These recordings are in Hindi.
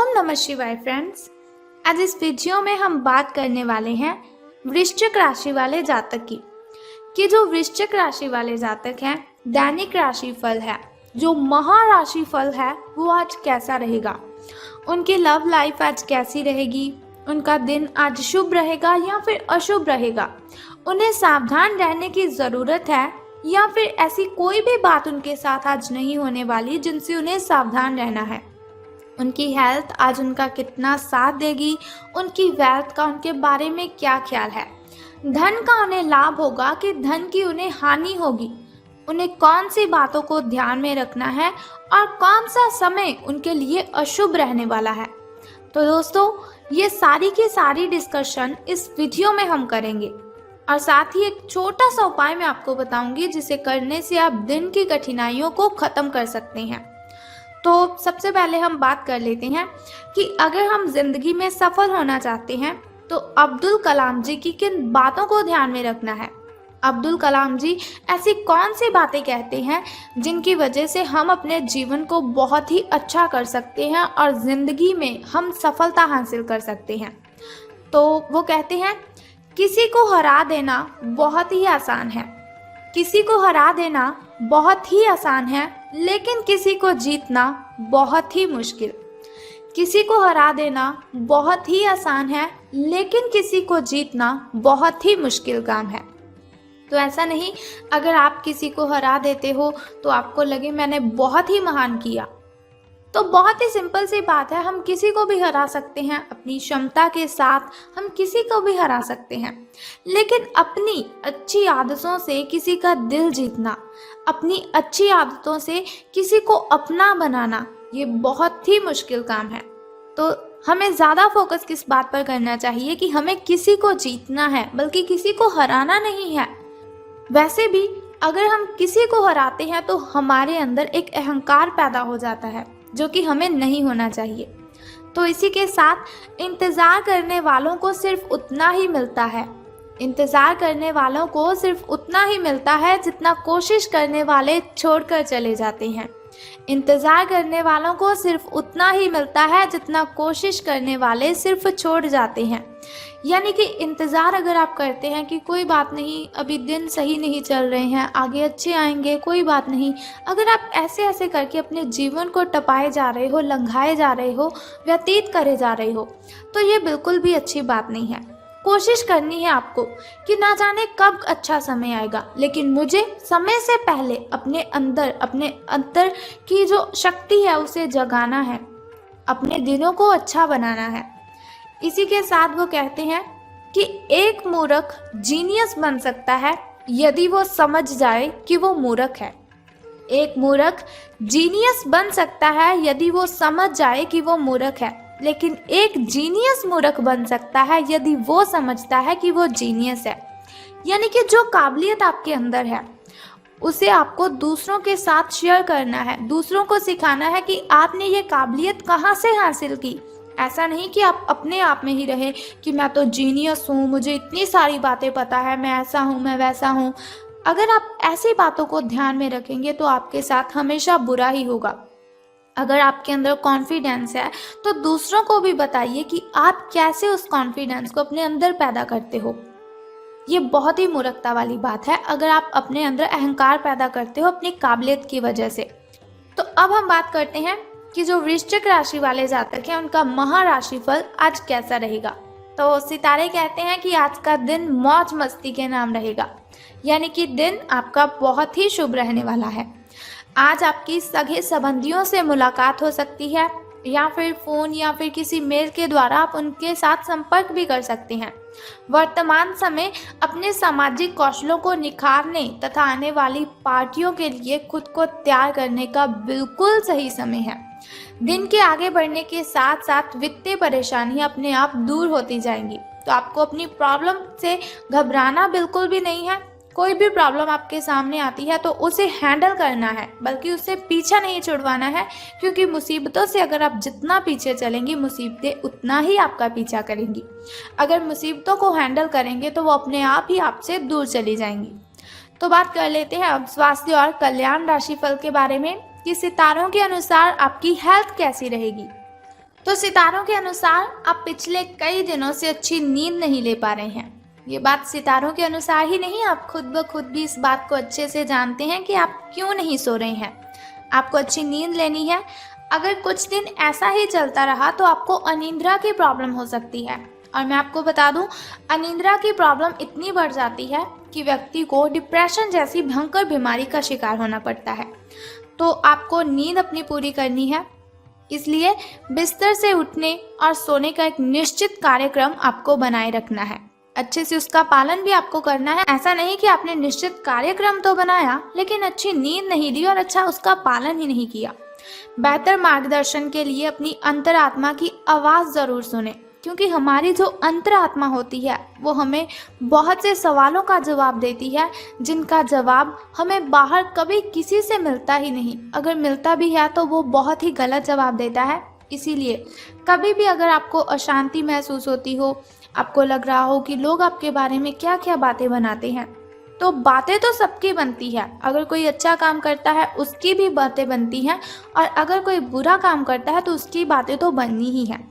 ओम नमः शिवाय फ्रेंड्स। आज इस वीडियो में हम बात करने वाले हैं वृश्चिक राशि वाले जातक की कि जो वृश्चिक राशि वाले जातक हैं, दैनिक राशि फल है, जो महाराशि फल है, वो आज कैसा रहेगा। उनकी लव लाइफ आज कैसी रहेगी, उनका दिन आज शुभ रहेगा या फिर अशुभ रहेगा, उन्हें सावधान रहने की ज़रूरत है या फिर ऐसी कोई भी बात उनके साथ आज नहीं होने वाली जिनसे उन्हें सावधान रहना है। उनकी हेल्थ आज उनका कितना साथ देगी, उनकी वेल्थ का उनके बारे में क्या ख्याल है, धन का उन्हें लाभ होगा कि धन की उन्हें हानि होगी, उन्हें कौन सी बातों को ध्यान में रखना है और कौन सा समय उनके लिए अशुभ रहने वाला है। तो दोस्तों, ये सारी की सारी डिस्कशन इस वीडियो में हम करेंगे और साथ ही एक छोटा सा उपाय मैं आपको बताऊंगी जिसे करने से आप दिन की कठिनाइयों को खत्म कर सकते हैं। तो सबसे पहले हम बात कर लेते हैं कि अगर हम जिंदगी में सफल होना चाहते हैं तो अब्दुल कलाम जी की किन बातों को ध्यान में रखना है। अब्दुल कलाम जी ऐसी कौन सी बातें कहते हैं जिनकी वजह से हम अपने जीवन को बहुत ही अच्छा कर सकते हैं और ज़िंदगी में हम सफलता हासिल कर सकते हैं। तो वो कहते हैं, किसी को हरा देना बहुत ही आसान है, किसी को हरा देना बहुत ही आसान है, लेकिन किसी को जीतना बहुत ही मुश्किल। किसी को हरा देना बहुत ही आसान है, लेकिन किसी को जीतना बहुत ही मुश्किल काम है। तो ऐसा नहीं, अगर आप किसी को हरा देते हो तो आपको लगे मैंने बहुत ही महान किया। तो बहुत ही सिंपल सी बात है, हम किसी को भी हरा सकते हैं, अपनी क्षमता के साथ हम किसी को भी हरा सकते हैं, लेकिन अपनी अच्छी आदतों से किसी का दिल जीतना, अपनी अच्छी आदतों से किसी को अपना बनाना, ये बहुत ही मुश्किल काम है। तो हमें ज़्यादा फोकस किस बात पर करना चाहिए कि हमें किसी को जीतना है, बल्कि किसी को हराना नहीं है। वैसे भी अगर हम किसी को हराते हैं तो हमारे अंदर एक अहंकार पैदा हो जाता है जो कि हमें नहीं होना चाहिए। तो इसी के साथ इंतज़ार करने वालों को सिर्फ उतना ही मिलता है, इंतज़ार करने वालों को सिर्फ उतना ही मिलता है जितना कोशिश करने वाले छोड़कर चले जाते हैं। इंतज़ार करने वालों को सिर्फ उतना ही मिलता है जितना कोशिश करने वाले सिर्फ छोड़ जाते हैं। यानी कि इंतज़ार अगर आप करते हैं कि कोई बात नहीं, अभी दिन सही नहीं चल रहे हैं, आगे अच्छे आएंगे, कोई बात नहीं, अगर आप ऐसे ऐसे करके अपने जीवन को टपाए जा रहे हो, लंघाए जा रहे हो, व्यतीत करे जा रहे हो, तो ये बिल्कुल भी अच्छी बात नहीं है। कोशिश करनी है आपको कि ना जाने कब अच्छा समय आएगा, लेकिन मुझे समय से पहले अपने अंदर की जो शक्ति है उसे जगाना है, अपने दिनों को अच्छा बनाना है। इसी के साथ वो कहते हैं कि एक मूर्ख जीनियस बन सकता है यदि वो समझ जाए कि वो मूर्ख है। एक मूर्ख जीनियस बन सकता है यदि वो समझ जाए कि वो मूर्ख है, लेकिन एक जीनियस मूर्ख बन सकता है यदि वो समझता है कि वो जीनियस है। यानी कि जो काबिलियत आपके अंदर है उसे आपको दूसरों के साथ शेयर करना है, दूसरों को सिखाना है कि आपने ये काबिलियत कहाँ से हासिल की। ऐसा नहीं कि आप अपने आप में ही रहे कि मैं तो जीनियस हूँ, मुझे इतनी सारी बातें पता है, मैं ऐसा हूँ, मैं वैसा हूँ। अगर आप ऐसी बातों को ध्यान में रखेंगे तो आपके साथ हमेशा बुरा ही होगा। अगर आपके अंदर कॉन्फिडेंस है तो दूसरों को भी बताइए कि आप कैसे उस कॉन्फिडेंस को अपने अंदर पैदा करते हो। ये बहुत ही मूर्खता वाली बात है अगर आप अपने अंदर अहंकार पैदा करते हो अपनी काबिलियत की वजह से। तो अब हम बात करते हैं कि जो वृश्चिक राशि वाले जातक हैं उनका महाराशि फल आज कैसा रहेगा। तो सितारे कहते हैं कि आज का दिन मौज मस्ती के नाम रहेगा, यानी कि दिन आपका बहुत ही शुभ रहने वाला है। आज आपकी सगे संबंधियों से मुलाकात हो सकती है या फिर फ़ोन या फिर किसी मेल के द्वारा आप उनके साथ संपर्क भी कर सकते हैं। वर्तमान समय अपने सामाजिक कौशलों को निखारने तथा आने वाली पार्टियों के लिए खुद को तैयार करने का बिल्कुल सही समय है। दिन के आगे बढ़ने के साथ साथ वित्तीय परेशानियां अपने आप दूर होती जाएंगी। तो आपको अपनी प्रॉब्लम से घबराना बिल्कुल भी नहीं है। कोई भी प्रॉब्लम आपके सामने आती है तो उसे हैंडल करना है, बल्कि उससे पीछा नहीं छुड़वाना है, क्योंकि मुसीबतों से अगर आप जितना पीछे चलेंगी मुसीबतें उतना ही आपका पीछा करेंगी। अगर मुसीबतों को हैंडल करेंगे तो वो अपने आप ही आपसे दूर चली जाएंगी। तो बात कर लेते हैं अब स्वास्थ्य और कल्याण राशिफल के बारे में कि सितारों के अनुसार आपकी हेल्थ कैसी रहेगी। तो सितारों के अनुसार आप पिछले कई दिनों से अच्छी नींद नहीं ले पा रहे हैं। ये बात सितारों के अनुसार ही नहीं, आप खुद ब खुद भी इस बात को अच्छे से जानते हैं कि आप क्यों नहीं सो रहे हैं। आपको अच्छी नींद लेनी है। अगर कुछ दिन ऐसा ही चलता रहा तो आपको अनिद्रा की प्रॉब्लम हो सकती है। और मैं आपको बता दूं, अनिद्रा की प्रॉब्लम इतनी बढ़ जाती है कि व्यक्ति को डिप्रेशन जैसी भयंकर बीमारी का शिकार होना पड़ता है। तो आपको नींद अपनी पूरी करनी है, इसलिए बिस्तर से उठने और सोने का एक निश्चित कार्यक्रम आपको बनाए रखना है। अच्छे से उसका पालन भी आपको करना है। ऐसा नहीं कि आपने निश्चित कार्यक्रम तो बनाया लेकिन अच्छी नींद नहीं ली और अच्छा उसका पालन ही नहीं किया। बेहतर मार्गदर्शन के लिए अपनी अंतरात्मा की आवाज़ ज़रूर सुने, क्योंकि हमारी जो अंतरात्मा होती है वो हमें बहुत से सवालों का जवाब देती है, जिनका जवाब हमें बाहर कभी किसी से मिलता ही नहीं। अगर मिलता भी है तो वो बहुत ही गलत जवाब देता है। इसीलिए कभी भी अगर आपको अशांति महसूस होती हो, आपको लग रहा हो कि लोग आपके बारे में क्या क्या बातें बनाते हैं, तो बातें तो सबकी बनती है। अगर कोई अच्छा काम करता है उसकी भी बातें बनती हैं, और अगर कोई बुरा काम करता है तो उसकी बातें तो बननी ही हैं।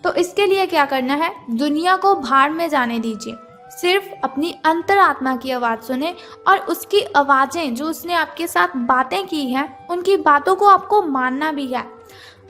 तो इसके लिए क्या करना है, दुनिया को भाड़ में जाने दीजिए। सिर्फ अपनी अंतरात्मा की आवाज़ सुने और उसकी आवाज़ें जो उसने आपके साथ बातें की हैं, उनकी बातों को आपको मानना भी है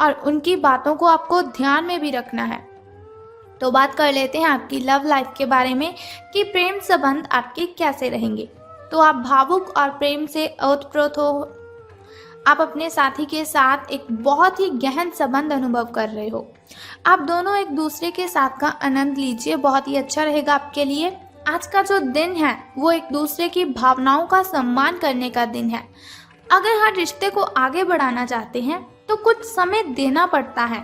और उनकी बातों को आपको ध्यान में भी रखना है। तो बात कर लेते हैं आपकी लव लाइफ के बारे में कि प्रेम संबंध आपके कैसे रहेंगे। तो आप भावुक और प्रेम से ओतप्रोत हो। आप अपने साथी के साथ एक बहुत ही गहन संबंध अनुभव कर रहे हो। आप दोनों एक दूसरे के साथ का आनंद लीजिए, बहुत ही अच्छा रहेगा आपके लिए। आज का जो दिन है वो एक दूसरे की भावनाओं का सम्मान करने का दिन है। अगर हर रिश्ते को आगे बढ़ाना चाहते हैं तो कुछ समय देना पड़ता है।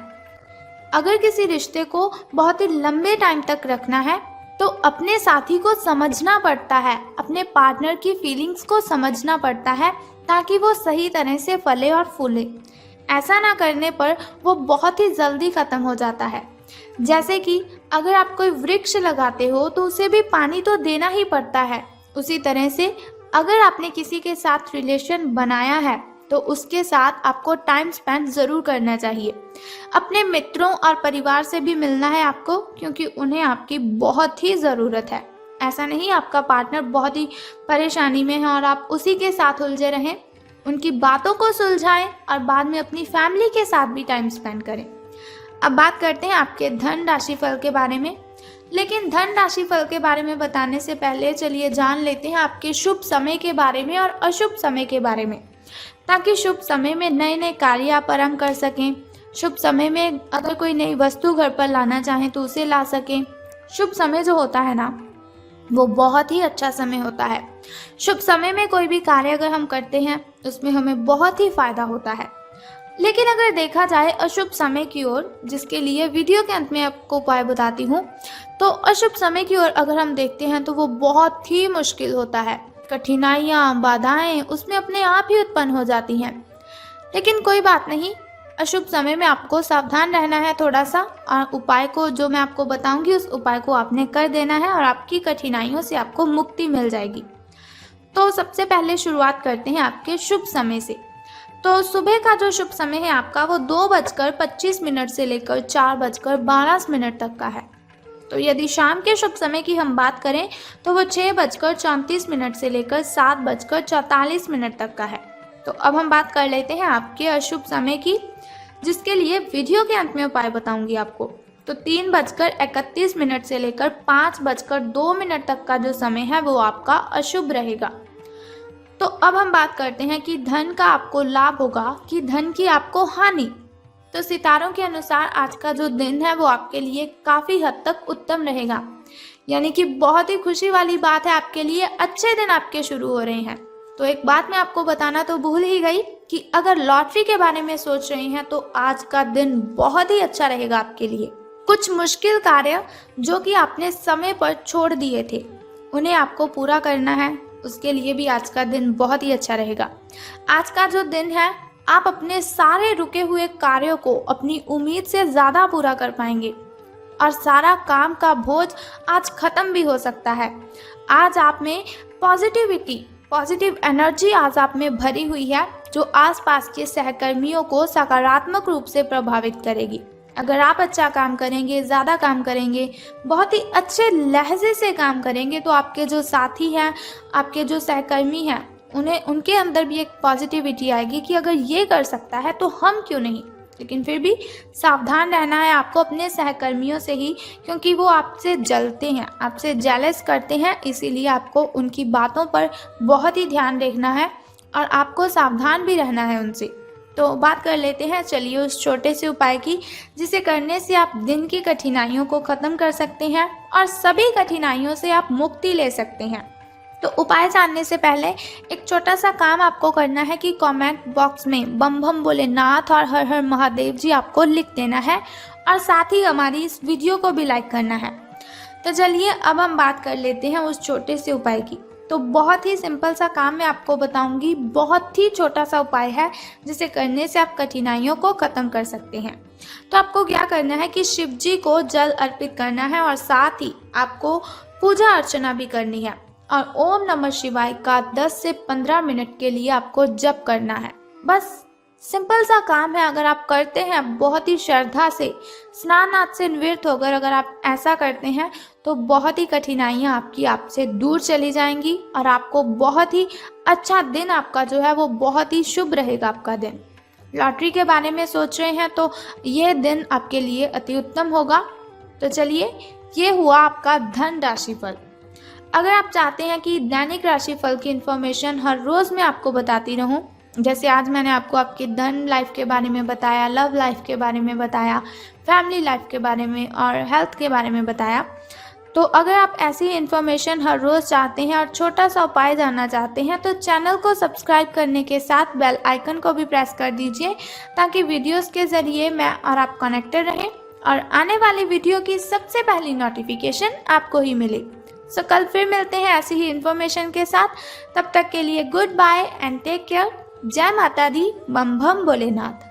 अगर किसी रिश्ते को बहुत ही लंबे टाइम तक रखना है तो अपने साथी को समझना पड़ता है, अपने पार्टनर की फीलिंग्स को समझना पड़ता है, ताकि वो सही तरह से फले और फूले। ऐसा ना करने पर वो बहुत ही जल्दी ख़त्म हो जाता है। जैसे कि अगर आप कोई वृक्ष लगाते हो तो उसे भी पानी तो देना ही पड़ता है। उसी तरह से अगर आपने किसी के साथ रिलेशन बनाया है तो उसके साथ आपको टाइम स्पेंड ज़रूर करना चाहिए। अपने मित्रों और परिवार से भी मिलना है आपको, क्योंकि उन्हें आपकी बहुत ही ज़रूरत है। ऐसा नहीं आपका पार्टनर बहुत ही परेशानी में है और आप उसी के साथ उलझे रहें। उनकी बातों को सुलझाएं और बाद में अपनी फैमिली के साथ भी टाइम स्पेंड करें। अब बात करते हैं आपके धन राशि फल के बारे में। लेकिन धन राशि फल के बारे में बताने से पहले चलिए जान लेते हैं आपके शुभ समय के बारे में और अशुभ समय के बारे में, ताकि शुभ समय में नए नए कार्य आप आरंभ कर सकें। शुभ समय में अगर कोई नई वस्तु घर पर लाना चाहें तो उसे ला सकें। शुभ समय जो होता है ना, वो बहुत ही अच्छा समय होता है। शुभ समय में कोई भी कार्य अगर हम करते हैं उसमें हमें बहुत ही फायदा होता है। लेकिन अगर देखा जाए अशुभ समय की ओर, जिसके लिए वीडियो के अंत में आपको उपाय बताती हूँ, तो अशुभ समय की ओर अगर हम देखते हैं तो वो बहुत ही मुश्किल होता है। कठिनाइयाँ, बाधाएं उसमें अपने आप ही उत्पन्न हो जाती हैं। लेकिन कोई बात नहीं, अशुभ समय में आपको सावधान रहना है थोड़ा सा, और उपाय को जो मैं आपको बताऊंगी उस उपाय को आपने कर देना है और आपकी कठिनाइयों से आपको मुक्ति मिल जाएगी। तो सबसे पहले शुरुआत करते हैं आपके शुभ समय से। तो सुबह का जो शुभ समय है आपका वो 2:25 से लेकर 4:12 तक का है। तो यदि शाम के शुभ समय की हम बात करें तो वो 6:34 से लेकर 7:44 तक का है। तो अब हम बात कर लेते हैं आपके अशुभ समय की, जिसके लिए वीडियो के अंत में उपाय बताऊंगी आपको। तो 3:31 से लेकर 5:02 तक का जो समय है वो आपका अशुभ रहेगा। तो अब हम बात करते हैं कि धन का आपको लाभ होगा कि धन की आपको हानि। तो सितारों के अनुसार आज का जो दिन है वो आपके लिए काफ़ी हद तक उत्तम रहेगा, यानी कि बहुत ही खुशी वाली बात है आपके लिए। अच्छे दिन आपके शुरू हो रहे हैं। तो एक बात मैं आपको बताना तो भूल ही गई कि अगर लॉटरी के बारे में सोच रहे हैं तो आज का दिन बहुत ही अच्छा रहेगा आपके लिए। कुछ मुश्किल कार्य जो कि आपने समय पर छोड़ दिए थे उन्हें आपको पूरा करना है, उसके लिए भी आज का दिन बहुत ही अच्छा रहेगा। आज का जो दिन है आप अपने सारे रुके हुए कार्यों को अपनी उम्मीद से ज़्यादा पूरा कर पाएंगे और सारा काम का बोझ आज ख़त्म भी हो सकता है। आज आप में पॉजिटिव एनर्जी आज आप में भरी हुई है, जो आसपास के सहकर्मियों को सकारात्मक रूप से प्रभावित करेगी। अगर आप अच्छा काम करेंगे, ज़्यादा काम करेंगे, बहुत ही अच्छे लहजे से काम करेंगे, तो आपके जो साथी हैं, आपके जो सहकर्मी हैं, उन्हें उनके अंदर भी एक पॉजिटिविटी आएगी कि अगर ये कर सकता है तो हम क्यों नहीं। लेकिन फिर भी सावधान रहना है आपको अपने सहकर्मियों से ही, क्योंकि वो आपसे जलते हैं, आपसे जेलस करते हैं, इसीलिए आपको उनकी बातों पर बहुत ही ध्यान रखना है और आपको सावधान भी रहना है उनसे। तो बात कर लेते हैं चलिए उस छोटे से उपाय की, जिसे करने से आप दिन की कठिनाइयों को ख़त्म कर सकते हैं और सभी कठिनाइयों से आप मुक्ति ले सकते हैं। तो उपाय जानने से पहले एक छोटा सा काम आपको करना है कि कमेंट बॉक्स में बम बम भोलेनाथ और हर हर महादेव जी आपको लिख देना है और साथ ही हमारी इस वीडियो को भी लाइक करना है। तो चलिए अब हम बात कर लेते हैं उस छोटे से उपाय की। तो बहुत ही सिंपल सा काम मैं आपको बताऊंगी, बहुत ही छोटा सा उपाय है जिसे करने से आप कठिनाइयों को ख़त्म कर सकते हैं। तो आपको क्या करना है कि शिव जी को जल अर्पित करना है और साथ ही आपको पूजा अर्चना भी करनी है और ओम नमः शिवाय का 10 से 15 मिनट के लिए आपको जप करना है। बस सिंपल सा काम है, अगर आप करते हैं बहुत ही श्रद्धा से, स्नान आदि से निवृत्त होकर अगर आप ऐसा करते हैं तो बहुत ही कठिनाइयाँ आपकी आपसे दूर चली जाएंगी और आपको बहुत ही अच्छा दिन आपका जो है वो बहुत ही शुभ रहेगा आपका दिन। लॉटरी के बारे में सोच रहे हैं तो ये दिन आपके लिए अति उत्तम होगा। तो चलिए ये हुआ आपका धन राशिफल। अगर आप चाहते हैं कि दैनिक राशिफल की इन्फॉर्मेशन हर रोज़ मैं आपको बताती रहूं, जैसे आज मैंने आपको आपकी धन लाइफ के बारे में बताया, लव लाइफ के बारे में बताया, फैमिली लाइफ के बारे में और हेल्थ के बारे में बताया, तो अगर आप ऐसी इन्फॉर्मेशन हर रोज़ चाहते हैं और छोटा सा उपाय जानना चाहते हैं तो चैनल को सब्सक्राइब करने के साथ बेल आइकन को भी प्रेस कर दीजिए, ताकि वीडियोस के ज़रिए मैं और आप कनेक्टेड रहें और आने वाली वीडियो की सबसे पहली नोटिफिकेशन आपको ही मिले। सो कल फिर मिलते हैं ऐसी ही इन्फॉर्मेशन के साथ। तब तक के लिए good bye and take care. जय माता दी, बम बम भोलेनाथ।